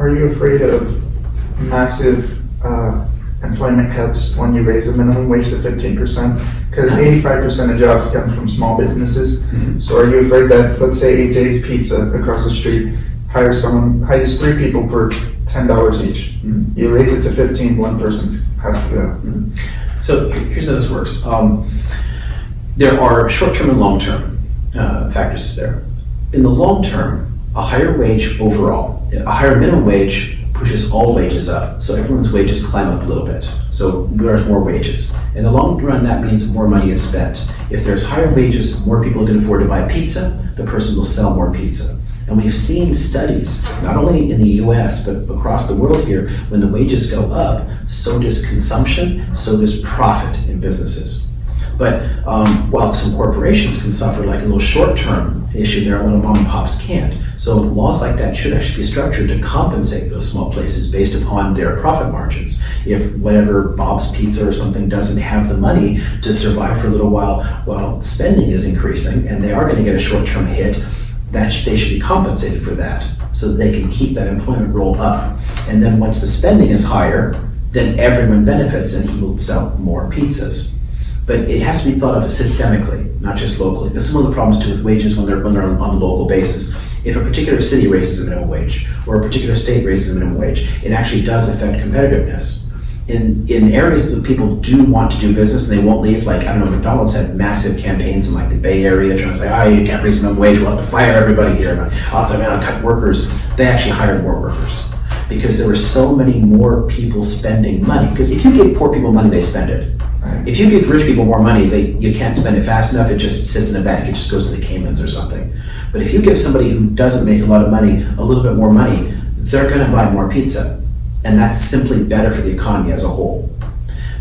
Are you afraid of massive employment cuts when you raise the minimum wage to 15%? Because 85% of jobs come from small businesses. So are you afraid that, let's say AJ's Pizza across the street hires 3 people for $10 each. You raise it to 15, one person has to go. So here's how this works. There are short-term and long-term factors there. In the long term, a higher wage overall, a higher minimum wage pushes all wages up. So everyone's wages climb up a little bit. So there's more wages. In the long run, that means more money is spent. If there's higher wages, more people can afford to buy pizza, the person will sell more pizza. And we've seen studies, not only in the US, but across the world here, when the wages go up, so does consumption, so does profit in businesses. But while some corporations can suffer like a little short-term issue there, a lot of mom and pops can't. So laws like that should actually be structured to compensate those small places based upon their profit margins. If whatever Bob's Pizza or something doesn't have the money to survive for a little while spending is increasing, and they are going to get a short-term hit, they should be compensated for that so that they can keep that employment roll up. And then once the spending is higher, then everyone benefits and he will sell more pizzas. But it has to be thought of systemically, not just locally. This is one of the problems too with wages when they're on a local basis. If a particular city raises a minimum wage or a particular state raises a minimum wage, it actually does affect competitiveness. In areas that people do want to do business and they won't leave, like, I don't know, McDonald's had massive campaigns in like the Bay Area trying to say, you can't raise minimum wage, we'll have to fire everybody here, and I'll have to cut workers. They actually hired more workers because there were so many more people spending money. Because if you give poor people money, they spend it. Right. If you give rich people more money, you can't spend it fast enough, it just sits in a bank, it just goes to the Caymans or something. But if you give somebody who doesn't make a lot of money a little bit more money, they're gonna buy more pizza. And that's simply better for the economy as a whole.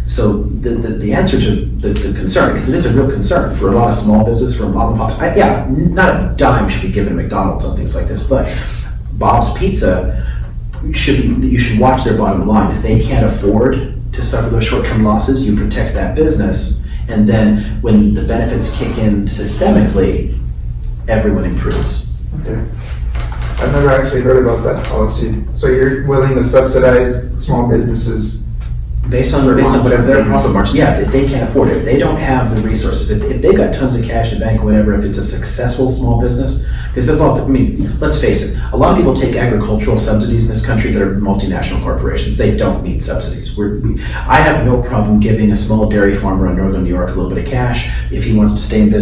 So the answer to the concern, because it is a real concern for a lot of small business, for mom and pops, not a dime should be given to McDonald's on things like this, but Bob's Pizza, you should watch their bottom line. If they can't afford to suffer those short-term losses, you protect that business, and then when the benefits kick in systemically, everyone improves. Okay. I've never actually heard about that policy. So you're willing to subsidize small businesses based on whatever their profit margin. Yeah, if they can't afford it, if they don't have the resources, if they've got tons of cash in the bank, whatever, if it's a successful small business, because there's a lot. Let's face it, a lot of people take agricultural subsidies in this country that are multinational corporations. They don't need subsidies. I have no problem giving a small dairy farmer in northern New York a little bit of cash if he wants to stay in business.